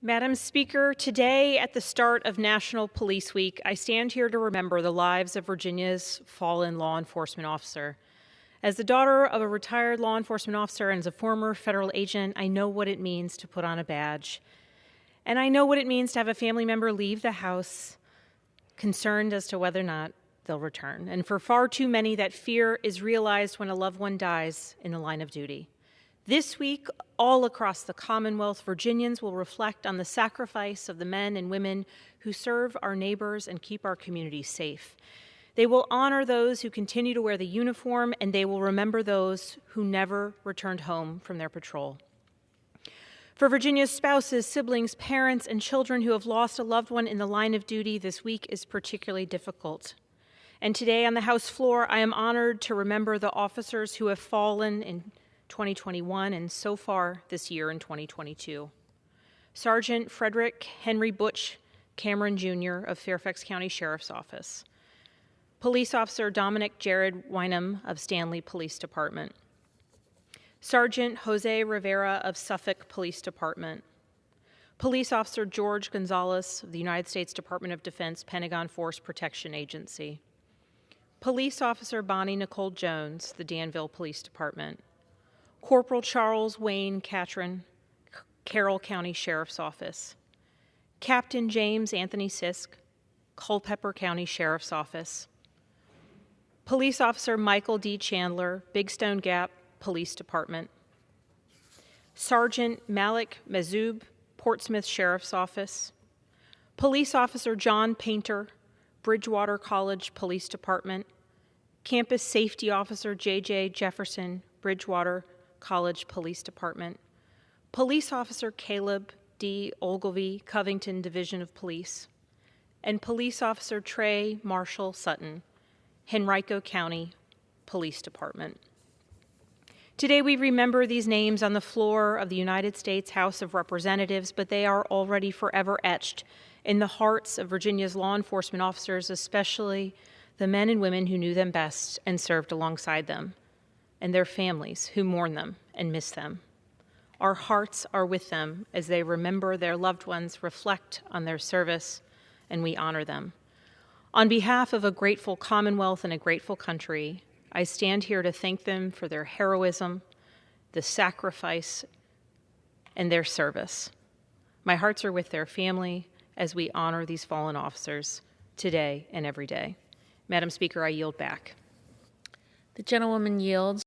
Madam Speaker, today at the start of National Police Week, I stand here to remember the lives of Virginia's fallen law enforcement officer. As the daughter of a retired law enforcement officer and as a former federal agent, I know what it means to put on a badge. And I know what it means to have a family member leave the house concerned as to whether or not they'll return. And for far too many, that fear is realized when a loved one dies in the line of duty. This week, all across the Commonwealth, Virginians will reflect on the sacrifice of the men and women who serve our neighbors and keep our communities safe. They will honor those who continue to wear the uniform, and they will remember those who never returned home from their patrol. For Virginia's spouses, siblings, parents, and children who have lost a loved one in the line of duty, this week is particularly difficult. And today on the House floor, I am honored to remember the officers who have fallen in 2021 and so far this year in 2022. Sergeant Frederick Henry Butch Cameron Jr. of Fairfax County Sheriff's Office. Police Officer Dominic Jared Wynham of Stanley Police Department. Sergeant Jose Rivera of Suffolk Police Department. Police Officer George Gonzalez of the United States Department of Defense Pentagon Force Protection Agency. Police Officer Bonnie Nicole Jones, the Danville Police Department. Corporal Charles Wayne Catron, Carroll County Sheriff's Office. Captain James Anthony Sisk, Culpeper County Sheriff's Office. Police Officer Michael D. Chandler, Big Stone Gap Police Department. Sergeant Malik Mazoub, Portsmouth Sheriff's Office. Police Officer John Painter, Bridgewater College Police Department. Campus Safety Officer J.J. Jefferson, Bridgewater College Police Department. Police Officer Caleb D. Ogilvie, Covington Division of Police. And Police Officer Trey Marshall Sutton, Henrico County Police Department. Today we remember these names on the floor of the United States House of Representatives, but they are already forever etched in the hearts of Virginia's law enforcement officers, especially the men and women who knew them best and served alongside them, and their families who mourn them and miss them. Our hearts are with them as they remember their loved ones, reflect on their service, and we honor them. On behalf of a grateful Commonwealth and a grateful country, I stand here to thank them for their heroism, the sacrifice, and their service. My hearts are with their family as we honor these fallen officers today and every day. Madam Speaker, I yield back. The gentlewoman yields.